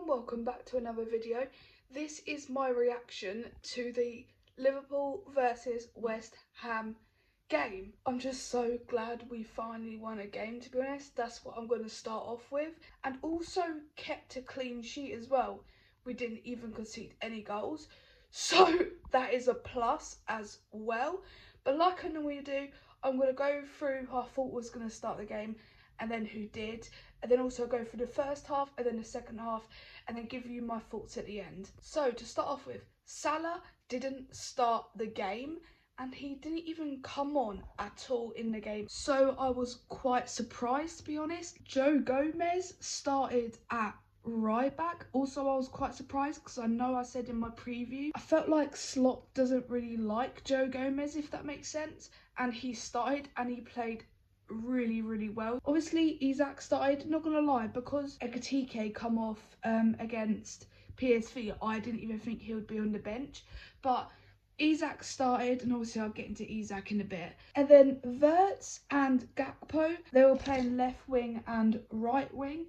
welcome back to another video. This is my reaction to the Liverpool versus West Ham game. I'm just so glad we finally won a game, to be honest. That's what I'm going to start off with. And also kept a clean sheet as well. We didn't even concede any goals. So that is a plus as well. But like I normally do, I'm going to go through who I thought was going to start the game and then who did, and then also go through the first half and then the second half, and then give you my thoughts at the end. So to start off with, Salah didn't start the game and he didn't even come on at all in the game, so I was quite surprised, to be honest. Joe Gomez started at right back. Also, I was quite surprised because I know I said in my preview I felt like Slot doesn't really like Joe Gomez, if that makes sense, and he started and he played really well. Obviously Isak started, not gonna lie, because Ekatike come off against PSV. I didn't even think he would be on the bench, but Isak started, and obviously I'll get into Isak in a bit. And then Wirtz and Gakpo, they were playing left wing and right wing,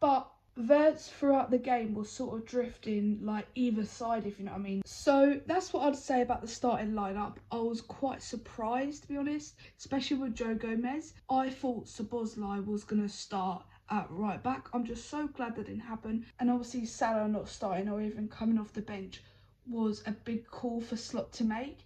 but Wirtz throughout the game was sort of drifting like either side, if you know what I mean. So that's what I'd say about the starting lineup. I was quite surprised, to be honest, especially with Joe Gomez. I thought Szoboszlai was going to start at right back. I'm just so glad that didn't happen. And obviously Salah not starting or even coming off the bench was a big call for Slot to make,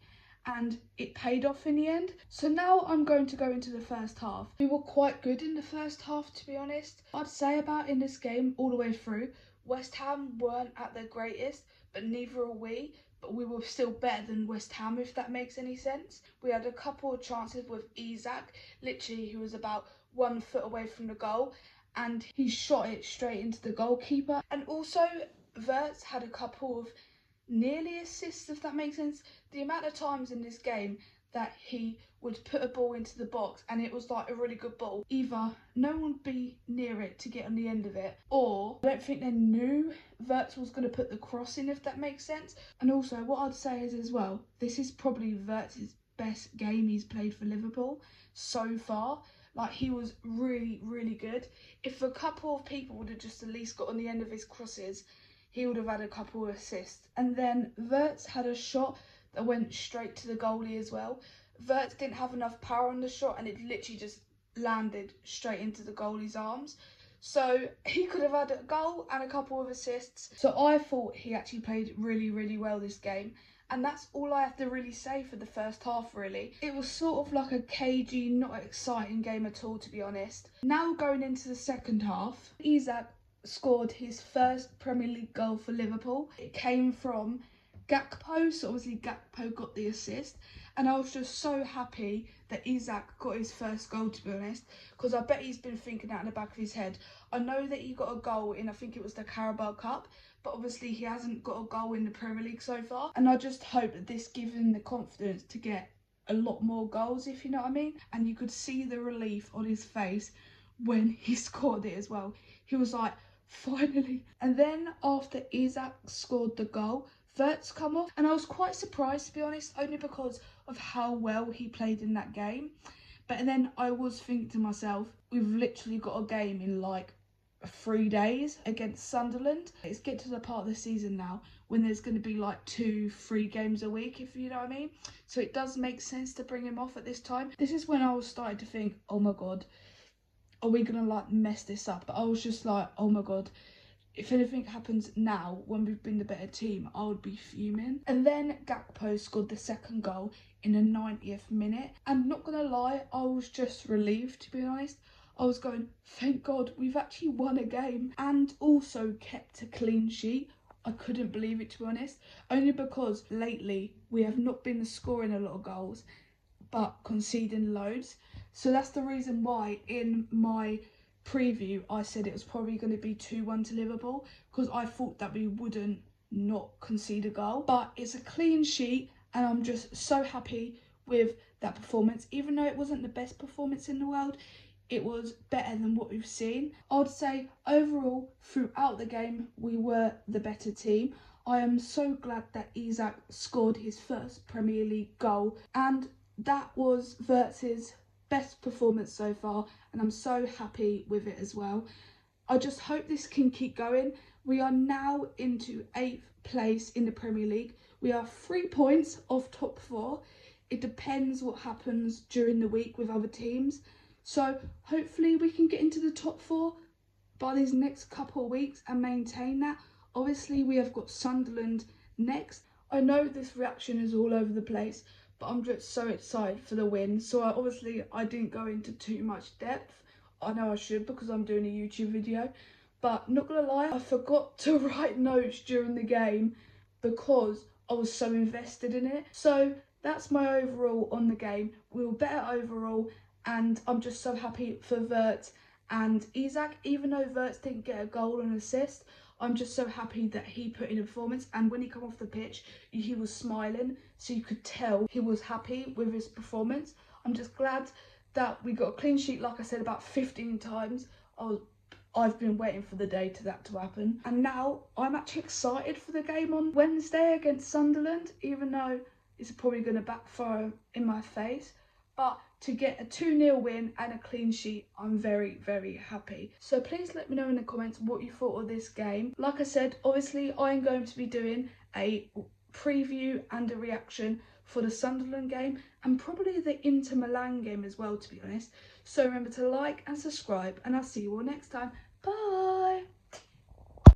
and it paid off in the end. So now I'm going to go into the first half. We were quite good in the first half, to be honest. I'd say about in this game all the way through, West Ham weren't at their greatest, but neither are we. But we were still better than West Ham, if that makes any sense. We had a couple of chances with Isak. Literally, he was about 1 foot away from the goal, and he shot it straight into the goalkeeper. And also, Wirtz had a couple of nearly assists, if that makes sense. The amount of times in this game that he would put a ball into the box and it was like a really good ball, either no one would be near it to get on the end of it, or I don't think they knew Wirtz was going to put the cross in, if that makes sense. And also what I'd say is as well, this is probably Wirtz's best game he's played for Liverpool so far. Like, he was really good. If a couple of people would have just at least got on the end of his crosses, he would have had a couple of assists. And then Wirtz had a shot that went straight to the goalie as well. Wirtz didn't have enough power on the shot and it literally just landed straight into the goalie's arms. So he could have had a goal and a couple of assists. So I thought he actually played really well this game. And that's all I have to really say for the first half, really. It was sort of like a cagey, not exciting game at all, to be honest. Now going into the second half, Isak scored his first Premier League goal for Liverpool. It came from Gakpo, so obviously Gakpo got the assist, and I was just so happy that Isak got his first goal, to be honest, because I bet he's been thinking that in the back of his head. I know that he got a goal in, I think it was the Carabao Cup, but obviously he hasn't got a goal in the Premier League so far, and I just hope that this gives him the confidence to get a lot more goals, if you know what I mean. And you could see the relief on his face when he scored it as well. He was like, finally. And then after Isak scored the goal, Wirtz come off, and I was quite surprised, to be honest, only because of how well he played in that game. But then I was thinking to myself, we've literally got a game in like 3 days against Sunderland. It's getting to the part of the season now when there's going to be like 2-3 games a week, if you know what I mean. So it does make sense to bring him off at this time. This is when I was starting to think, oh my god, are we gonna like mess this up? But I was just like, oh my god, if anything happens now when we've been the better team, I would be fuming. And then Gakpo scored the second goal in the 90th minute, and not gonna lie, I was just relieved, to be honest. I was going, thank god, we've actually won a game and also kept a clean sheet. I couldn't believe it, to be honest, only because lately we have not been scoring a lot of goals but conceding loads. So that's the reason why in my preview I said it was probably going to be 2-1 to Liverpool, because I thought that we wouldn't not concede a goal. But it's a clean sheet and I'm just so happy with that performance. Even though it wasn't the best performance in the world, it was better than what we've seen. I'd say overall throughout the game we were the better team. I am so glad that Isak scored his first Premier League goal, and that was Wirtz's best performance so far, and I'm so happy with it as well. I just hope this can keep going. We are now into 8th place in the Premier League. We are 3 points off top 4. It depends what happens during the week with other teams. So hopefully we can get into the top 4 by these next couple of weeks and maintain that. Obviously we have got Sunderland next. I know this reaction is all over the place, but I'm just so excited for the win. So I didn't go into too much depth. I know I should because I'm doing a YouTube video, but not gonna lie, I forgot to write notes during the game because I was so invested in it. So that's my overall on the game. We were better overall, and I'm just so happy for Wirtz and Isak. Even though Wirtz didn't get a goal and assist, I'm just so happy that he put in a performance, and when he came off the pitch, he was smiling, so you could tell he was happy with his performance. I'm just glad that we got a clean sheet, like I said, about 15 times. I've been waiting for the day to happen. And now I'm actually excited for the game on Wednesday against Sunderland, even though it's probably going to backfire in my face. But to get a 2-0 win and a clean sheet, I'm very, very happy. So please let me know in the comments what you thought of this game. Like I said, obviously I'm going to be doing a preview and a reaction for the Sunderland game and probably the Inter Milan game as well, to be honest. So remember to like and subscribe, and I'll see you all next time. Bye!